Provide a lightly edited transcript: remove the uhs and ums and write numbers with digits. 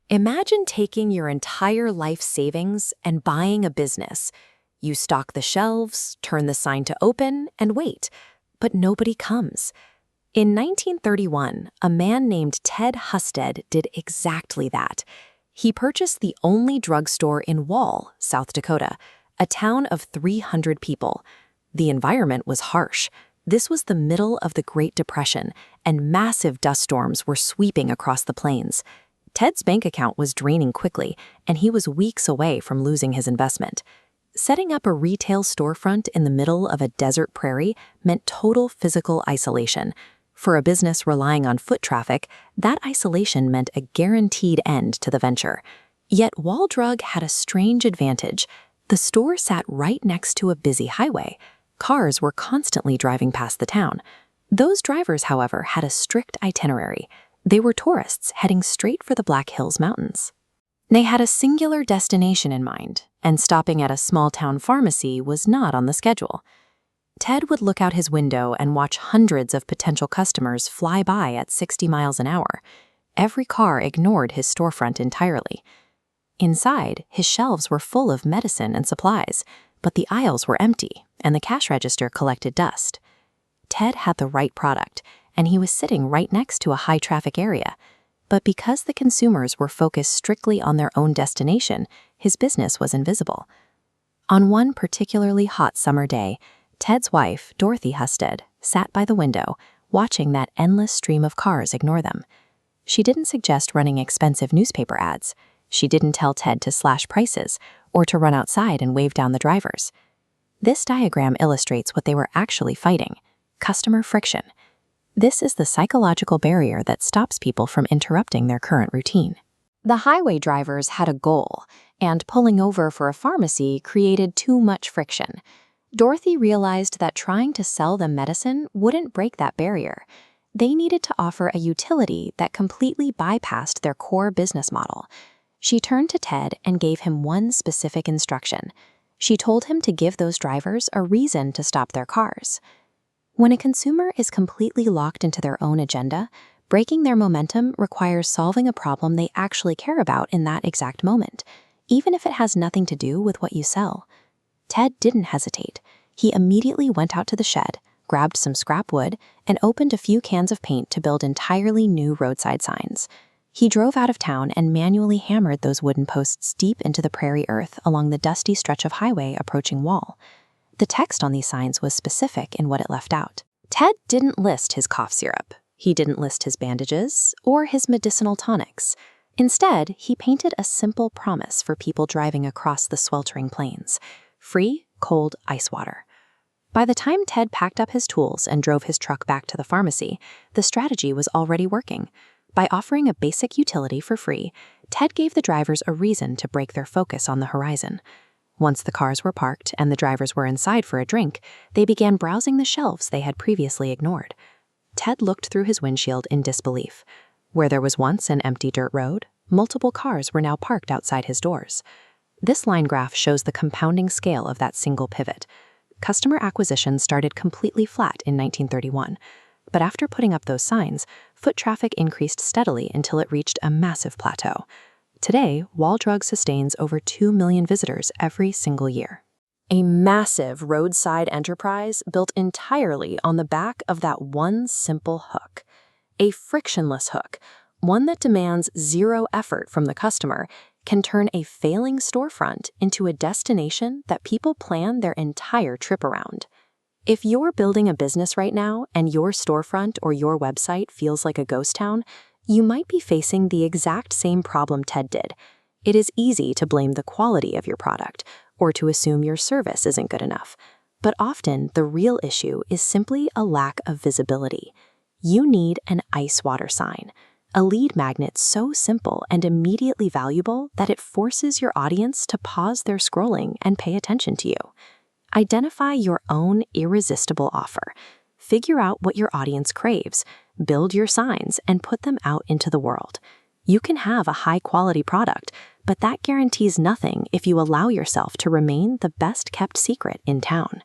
Imagine taking your entire life savings and buying a business. You stock the shelves, turn the sign to open, and wait. But nobody comes. In 1931, a man named Ted Husted did exactly that. He purchased the only drugstore in Wall, South Dakota, a town of 300 people. The environment was harsh. This was the middle of the Great Depression, and massive dust storms were sweeping across the plains. Ted's bank account was draining quickly, and he was weeks away from losing his investment. Setting up a retail storefront in the middle of a desert prairie meant total physical isolation. For a business relying on foot traffic, that isolation meant a guaranteed end to the venture. Yet Wall Drug had a strange advantage. The store sat right next to a busy highway. Cars were constantly driving past the town. Those drivers, however, had a strict itinerary. They were tourists heading straight for the Black Hills Mountains. They had a singular destination in mind, and stopping at a small-town pharmacy was not on the schedule. Ted would look out his window and watch hundreds of potential customers fly by at 60 miles an hour. Every car ignored his storefront entirely. Inside, his shelves were full of medicine and supplies, but the aisles were empty, and the cash register collected dust. Ted had the right product, and he was sitting right next to a high-traffic area. But because the consumers were focused strictly on their own destination, his business was invisible. On one particularly hot summer day, Ted's wife, Dorothy Husted, sat by the window, watching that endless stream of cars ignore them. She didn't suggest running expensive newspaper ads. She didn't tell Ted to slash prices or to run outside and wave down the drivers. This diagram illustrates what they were actually fighting: customer friction. This is the psychological barrier that stops people from interrupting their current routine. The highway drivers had a goal, and pulling over for a pharmacy created too much friction. Dorothy realized that trying to sell them medicine wouldn't break that barrier. They needed to offer a utility that completely bypassed their core business model. She turned to Ted and gave him one specific instruction. She told him to give those drivers a reason to stop their cars. When a consumer is completely locked into their own agenda, breaking their momentum requires solving a problem they actually care about in that exact moment, even if it has nothing to do with what you sell. Ted didn't hesitate. He immediately went out to the shed, grabbed some scrap wood, and opened a few cans of paint to build entirely new roadside signs. He drove out of town and manually hammered those wooden posts deep into the prairie earth along the dusty stretch of highway approaching Wall. The text on these signs was specific in what it left out. Ted didn't list his cough syrup. He didn't list his bandages or his medicinal tonics. Instead, he painted a simple promise for people driving across the sweltering plains: free, cold ice water. By the time Ted packed up his tools and drove his truck back to the pharmacy, the strategy was already working. By offering a basic utility for free, Ted gave the drivers a reason to break their focus on the horizon. Once the cars were parked and the drivers were inside for a drink, they began browsing the shelves they had previously ignored. Ted looked through his windshield in disbelief. Where there was once an empty dirt road, multiple cars were now parked outside his doors. This line graph shows the compounding scale of that single pivot. Customer acquisition started completely flat in 1931, but after putting up those signs, foot traffic increased steadily until it reached a massive plateau. Today, Wall Drug sustains over 2 million visitors every single year. A massive roadside enterprise built entirely on the back of that one simple hook. A frictionless hook, one that demands zero effort from the customer, can turn a failing storefront into a destination that people plan their entire trip around. If you're building a business right now and your storefront or your website feels like a ghost town, you might be facing the exact same problem Ted did. It is easy to blame the quality of your product or to assume your service isn't good enough. But often, the real issue is simply a lack of visibility. You need an ice water sign, a lead magnet so simple and immediately valuable that it forces your audience to pause their scrolling and pay attention to you. Identify your own irresistible offer. Figure out what your audience craves, build your signs, and put them out into the world. You can have a high-quality product, but that guarantees nothing if you allow yourself to remain the best-kept secret in town.